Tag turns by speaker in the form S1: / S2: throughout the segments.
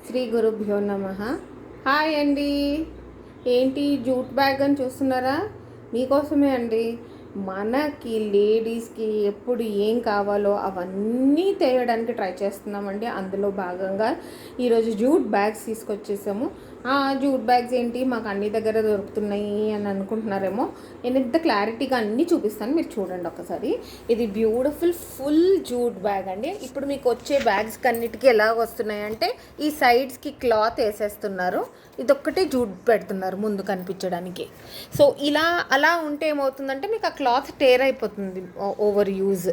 S1: శ్రీ గురుభ్యో నమః. హాయ్ అండి. ఏంటి జూట్ బ్యాగ్ అని చూస్తున్నారా? మీకోసమే అండి. మనకి లేడీస్కి ఎప్పుడు ఏం కావాలో అవన్నీ తేయడానికి ట్రై చేస్తున్నామండి. అందులో భాగంగా ఈరోజు జూట్ బ్యాగ్స్ తీసుకొచ్చేసాము. జూట్ బ్యాగ్స్ ఏంటి మాకు అన్ని దగ్గర దొరుకుతున్నాయి అని అనుకుంటున్నారేమో. నేను ఇంత క్లారిటీగా అన్నీ చూపిస్తాను, మీరు చూడండి ఒకసారి. ఇది బ్యూటిఫుల్ ఫుల్ జూట్ బ్యాగ్ అండి. ఇప్పుడు మీకు వచ్చే బ్యాగ్స్ అన్నిటికీ ఎలా వస్తున్నాయంటే ఈ సైడ్స్కి క్లాత్ వేసేస్తున్నారు, ఇదొక్కటే జూట్ పెడుతున్నారు ముందు కనిపించడానికి. సో అలా ఉంటే ఏమవుతుందంటే మీకు ఆ క్లాత్ టేర్ అయిపోతుంది ఓవర్ యూజ్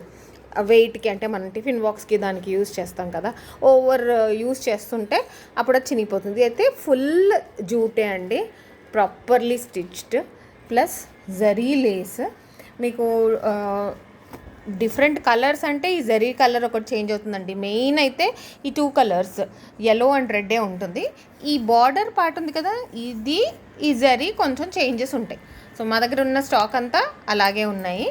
S1: వెయిట్కి. అంటే మనం టిఫిన్ బాక్స్కి దానికి యూజ్ చేస్తాం కదా, ఓవర్ యూజ్ చేస్తుంటే అప్పుడు అది చినిగిపోతుంది. అయితే ఫుల్ జూటే అండి, properly stitched plus zari lace. మీకు డిఫరెంట్ కలర్స్ అంటే ఈ జరీ కలర్ ఒకటి చేంజ్ అవుతుందండి. మెయిన్ అయితే ఈ 2 కలర్స్ yellow అండ్ రెడ్డే ఉంటుంది. ఈ బార్డర్ పార్ట్ ఉంది కదా, ఇది ఈ జరీ కొంచెం చేంజెస్ ఉంటాయి. సో మా దగ్గర ఉన్న స్టాక్ అంతా అలాగే ఉన్నాయి.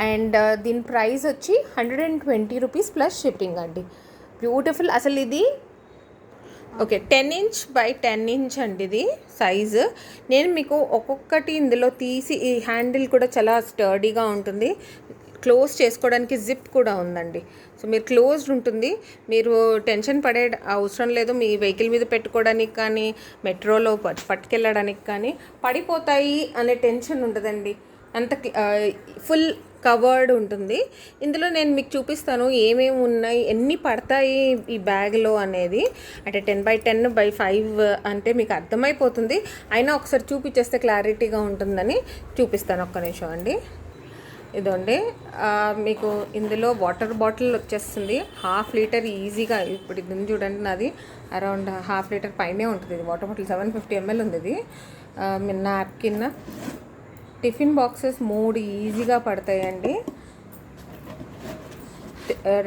S1: అండ్ దీని ప్రైస్ వచ్చి 120 రూపీస్ ప్లస్ షిప్పింగ్ అండి. బ్యూటిఫుల్. అసలు ఇది ఓకే 10 ఇంచ్ బై 10 ఇంచ్ అండి ఇది సైజు. నేను మీకు ఒక్కొక్కటి ఇందులో తీసి, ఈ హ్యాండిల్ కూడా చాలా స్టర్డీగా ఉంటుంది, క్లోజ్ చేసుకోవడానికి జిప్ కూడా ఉందండి. సో మీరు క్లోజ్డ్ ఉంటుంది, మీరు టెన్షన్ పడే అవసరం లేదు. మీ వెహికల్ మీద పెట్టుకోవడానికి కానీ మెట్రోలో పట్టుకెళ్ళడానికి కానీ పడిపోతాయి అనే టెన్షన్ ఉండదండి. అంత ఫుల్ కవర్డ్ ఉంటుంది. ఇందులో నేను మీకు చూపిస్తాను ఏమేమి ఉన్నాయి, ఎన్ని పడతాయి ఈ బ్యాగ్లో అనేది. అంటే 10x10x5 అంటే మీకు అర్థమైపోతుంది. అయినా ఒకసారి చూపించేస్తే క్లారిటీగా ఉంటుందని చూపిస్తాను. ఒక్క నిమిషం అండి. ఇదండి మీకు ఇందులో వాటర్ బాటిల్ వచ్చేస్తుంది 1/2 లీటర్ ఈజీగా. ఇప్పుడు ఇది చూడండి, నాది అరౌండ్ 1/2 లీటర్ పైనే ఉంటుంది. ఇది వాటర్ బాటిల్ 750 ml ఉంది. ఇది నాప్కిన్, టిఫిన్ బాక్సెస్ 3 ఈజీగా పడతాయండి.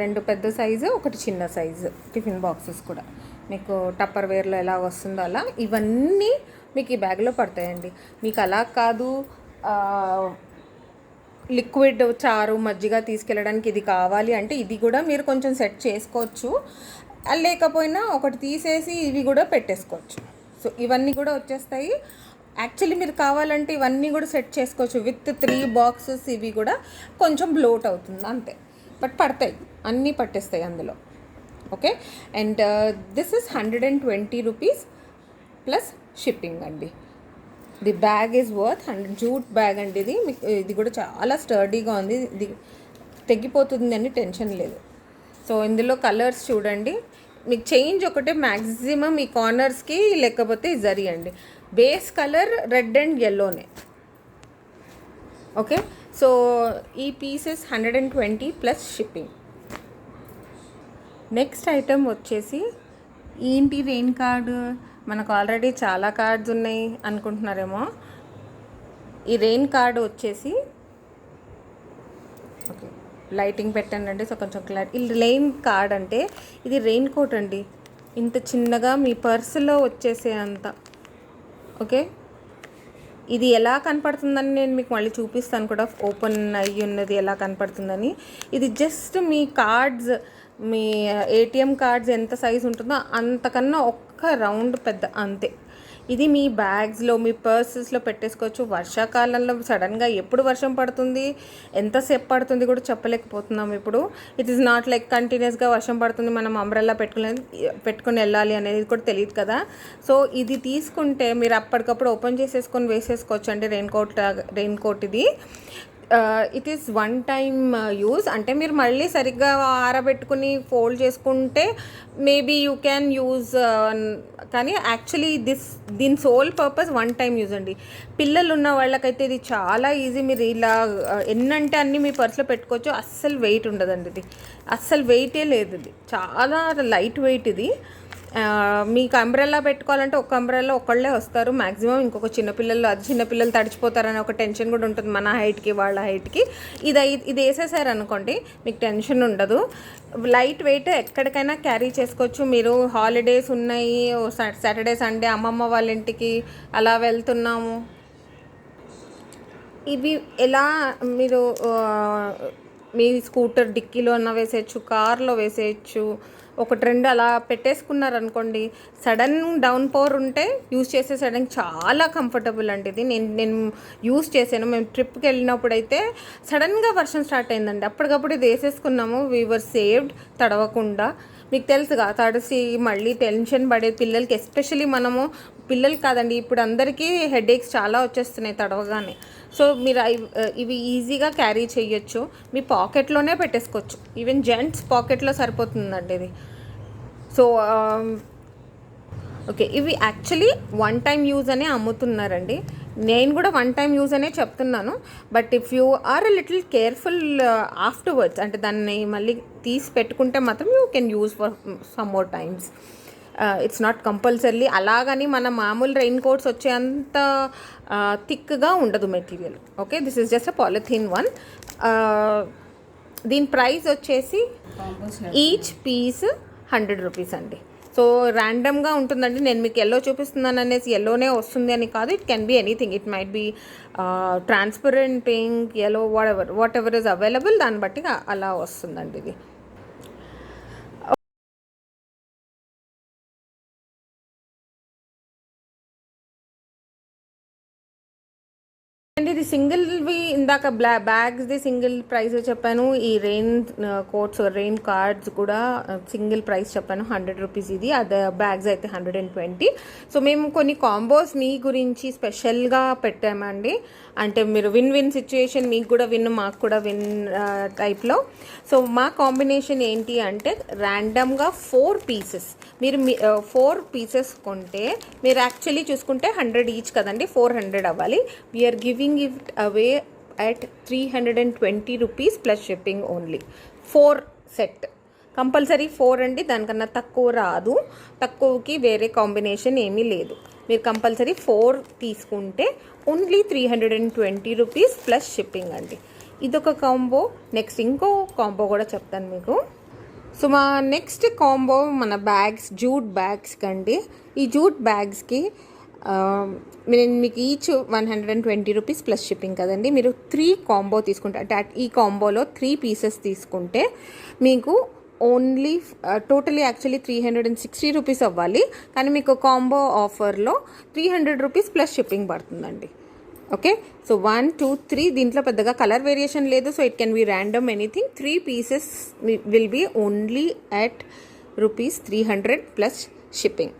S1: 2 పెద్ద సైజు, 1 చిన్న సైజు టిఫిన్ బాక్సెస్ కూడా మీకు టప్పర్ వేర్లో ఎలా వస్తుందో అలా ఇవన్నీ మీకు ఈ బ్యాగ్లో పడతాయండి. మీకు అలా కాదు, లిక్విడ్ చారు మజ్జిగ తీసుకెళ్ళడానికి ఇది కావాలి అంటే ఇది కూడా మీరు కొంచెం సెట్ చేసుకోవచ్చు. లేకపోయినా ఒకటి తీసేసి ఇవి కూడా పెట్టేసుకోవచ్చు. సో ఇవన్నీ కూడా వచ్చేస్తాయి. యాక్చువల్లీ మీరు కావాలంటే ఇవన్నీ కూడా సెట్ చేసుకోవచ్చు విత్ 3 బాక్సెస్. ఇవి కూడా కొంచెం బ్లోట్ అవుతుంది అంతే, బట్ పడతాయి, అన్నీ పట్టేస్తాయి అందులో. Okay. And this is 120 rupees plus shipping అండి. The bag is worth 100. Jute bag అండి ఇది. ఇది కూడా చాలా స్టర్డీగా ఉంది, ఇది తెగిపోతుంది అని టెన్షన్ లేదు. సో ఇందులో కలర్స్ చూడండి, మీకు చేంజ్ ఒకటే మ్యాక్సిమం ఈ కార్నర్స్కి, లేకపోతే జరీ అండి. బేస్ కలర్ రెడ్ అండ్ yellowనే. ఓకే. సో ఈ pieces 120 plus shipping. Next item వచ్చేసి ఏంటి, రెయిన్ కార్డు. మనకు ఆల్రెడీ చాలా కార్డ్స్ ఉన్నాయి అనుకుంటున్నారేమో. ఈ రెయిన్ కార్డు వచ్చేసి ఓకే లైటింగ్ పెట్టానండి, సో కొంచెం క్లారిటీ. ఈ రెయిన్ కార్డ్ అంటే ఇది రెయిన్ కోట్ అండి, ఇంత చిన్నగా మీ పర్సులో వచ్చేసే అంత. ఓకే. ఇది ఎలా కనపడుతుందని నేను మీకు మళ్ళీ చూపిస్తాను కూడా, ఓపెన్ అయ్యి ఉన్నది ఎలా కనపడుతుందని. ఇది జస్ట్ మీ కార్డ్స్, మీ ఏటీఎం కార్డ్స్ ఎంత సైజు ఉంటుందో అంతకన్నా ఒక్క రౌండ్ పెద్ద అంతే. ఇది మీ బ్యాగ్స్లో, మీ పర్సెస్లో పెట్టేసుకోవచ్చు. వర్షాకాలంలో సడన్గా ఎప్పుడు వర్షం పడుతుంది, ఎంతసేపు పడుతుంది కూడా చెప్పలేకపోతున్నాం ఇప్పుడు. ఇట్ ఈస్ నాట్ లైక్ కంటిన్యూస్గా వర్షం పడుతుంది మనం అంబ్రెల్లా పెట్టుకుని వెళ్ళాలి అనేది కూడా తెలియదు కదా. సో ఇది తీసుకుంటే మీరు అప్పటికప్పుడు ఓపెన్ చేసేసుకొని వేసేసుకోవచ్చు అండి. రెయిన్ కోట్ ఇది. It is 1 time use. అంటే మీరు మళ్ళీ సరిగ్గా ఆరబెట్టుకుని ఫోల్డ్ చేసుకుంటే మేబీ యూ క్యాన్ యూజ్, కానీ యాక్చువల్లీ దీని సోల్ పర్పస్ 1 టైం యూజ్ అండి. పిల్లలు ఉన్న వాళ్ళకైతే ఇది చాలా ఈజీ. మీరు ఇలా ఎన్నంటే అన్నీ మీ పర్స్లో పెట్టుకోవచ్చు. అస్సలు వెయిట్ ఉండదండి, ఇది అస్సలు వెయిటే లేదు. ఇది చాలా లైట్ వెయిట్. ఇది మీకు అంబ్రెల్లా పెట్టుకోవాలంటే ఒక అంబ్రెల్లా ఒకళ్ళే వస్తారు మ్యాక్సిమం. ఇంకొక చిన్నపిల్లలు తడిచిపోతారని ఒక టెన్షన్ కూడా ఉంటుంది మన హైట్కి వాళ్ళ హైట్కి. ఇది వేసేసారు అనుకోండి మీకు టెన్షన్ ఉండదు. లైట్ వెయిట్, ఎక్కడికైనా క్యారీ చేసుకోవచ్చు. మీరు హాలిడేస్ ఉన్నాయి, సాటర్డే సండే అమ్మమ్మ వాళ్ళ ఇంటికి అలా వెళ్తున్నాము, ఇవి ఎలా మీరు మీ స్కూటర్ డిక్కీలో అన్న వేసేయచ్చు, కార్లో వేసేయచ్చు, ఒకటి రెండు అలా పెట్టేసుకున్నారనుకోండి, సడన్ డౌన్ పవర్ ఉంటే యూజ్ చేసేసడానికి చాలా కంఫర్టబుల్ అండి ఇది. నేను యూజ్ చేశాను. మేము ట్రిప్కి వెళ్ళినప్పుడు అయితే సడన్గా వర్షం స్టార్ట్ అయిందండి, అప్పటికప్పుడు ఇది వేసేసుకున్నాము. వీవర్ సేవ్డ్, తడవకుండా. మీకు తెలుసుగా తడిసి మళ్ళీ టెన్షన్ పడే పిల్లలకి, ఎస్పెషలీ మనము పిల్లలు కాదండి, ఇప్పుడు అందరికీ హెడేక్స్ చాలా వచ్చేస్తున్నాయి తడవగానే. సో మీరు ఇవి ఈజీగా క్యారీ చేయొచ్చు, మీ పాకెట్లోనే పెట్టేసుకోవచ్చు. ఈవెన్ జెంట్స్ పాకెట్లో సరిపోతుందండి ఇది. సో ఓకే, ఇవి యాక్చువల్లీ వన్ టైం యూజ్ అనే అమ్ముతున్నారండి. నేను కూడా వన్ టైం యూజ్ అనే చెప్తున్నాను. But if you are little careful afterwards, అంటే దాన్ని మళ్ళీ తీసి పెట్టుకుంటే మాత్రం you can use for some more times. It's not compulsory. అలాగని మన మామూలు రెయిన్ కోట్స్ వచ్చేంత థిక్గా ఉండదు material. Okay, this is just a polythene one. దీని ప్రైస్ వచ్చేసి ఈచ్ పీస్ 100 రూపీస్ అండి. సో ర్యాండమ్గా ఉంటుందండి. నేను మీకు ఎల్లో చూపిస్తున్నాను అనేసి ఎల్లోనే వస్తుంది అని కాదు. It can be anything. It might be transparent, pink, yellow, what ever is available, దాన్ని బట్టి అలా వస్తుందండి ఇది. అండ్ ఇది సింగిల్వి ఇందాక బ్యాగ్స్ది సింగిల్ ప్రైస్ చెప్పాను. ఈ రెయిన్ కోట్స్, రెయిన్ కార్డ్స్ కూడా సింగిల్ ప్రైస్ చెప్పాను, 100 రూపీస్. ఇది అదే బ్యాగ్స్ అయితే 120. సో మేము కొన్ని కాంబోస్ మీ గురించి స్పెషల్గా పెట్టామండి. అంటే మీరు విన్ విన్ సిచ్యుయేషన్, మీకు కూడా విన్, మాకు కూడా విన్ టైప్లో. సో మా కాంబినేషన్ ఏంటి అంటే, ర్యాండమ్గా 4 పీసెస్, మీరు 4 పీసెస్ కొంటే, మీరు యాక్చువల్లీ చూసుకుంటే 100 ఈచ్ కదండి, 400 అవ్వాలి. We are giving it away at 320 rupees plus shipping only. 4 set compulsory 4 అండి, దానికన్నా తక్కువ రాదు. తక్కువకి వేరే కాంబినేషన్ ఏమీ లేదు. మీరు కంపల్సరీ 4 తీసుకుంటే ఓన్లీ 320 రూపీస్ ప్లస్ షిప్పింగ్ అండి. ఇదొక కాంబో. నెక్స్ట్ ఇంకో కాంబో కూడా చెప్తాను మీకు. సో మా నెక్స్ట్ కాంబో మన బ్యాగ్స్, జూట్ బ్యాగ్స్ కండి. ఈ జూట్ బ్యాగ్స్కి నేను మీకు ఈచ్ 120 రూపీస్ ప్లస్ షిప్పింగ్ కదండి. మీరు 3 కాంబో తీసుకుంటే, అంటే ఈ కాంబోలో 3 పీసెస్ తీసుకుంటే మీకు ఓన్లీ టోటలీ యాక్చువల్లీ 360 రూపీస్ అవ్వాలి. కానీ మీకు కాంబో ఆఫర్లో 300 రూపీస్ ప్లస్ షిప్పింగ్ పడుతుందండి. ఓకే, సో 1, 2, 3 దీంట్లో పెద్దగా కలర్ వేరియేషన్ లేదు. So it can be random anything. 3 pieces will be only at rupees 300 plus shipping.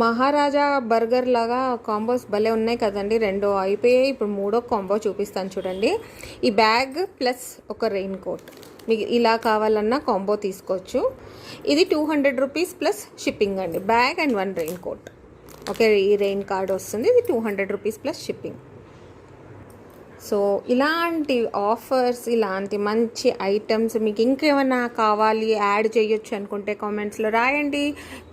S1: Maharaja burger లాగా కాంబోస్ భలే ఉన్నాయి కదండి. 2 అయిపోయాయి, ఇప్పుడు 3వ కాంబో చూపిస్తాను చూడండి. ఈ బ్యాగ్ ప్లస్ ఒక రెయిన్ కోట్, మీకు ఇలా కావాలన్నా కాంబో తీసుకోవచ్చు. ఇది 200 రూపీస్ ప్లస్ షిప్పింగ్ అండి, bag and 1 raincoat. Okay, ఈ రెయిన్ కార్డ్ వస్తుంది. ఇది 200 రూపీస్ ప్లస్ షిప్పింగ్. సో ఇలాంటి ఆఫర్స్, ఇలాంటి మంచి ఐటమ్స్ మీకు ఇంకేమైనా కావాలి, యాడ్ చేయొచ్చు అనుకుంటే కామెంట్స్లో రాయండి.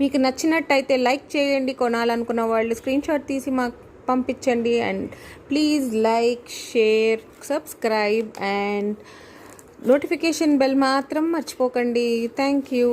S1: మీకు నచ్చినట్టయితే లైక్ చేయండి. కొనాలనుకున్న వాళ్ళు స్క్రీన్ షాట్ తీసి మాకు పంపించండి. And please like, share, subscribe and notification bell మాత్రం మర్చిపోకండి. Thank you.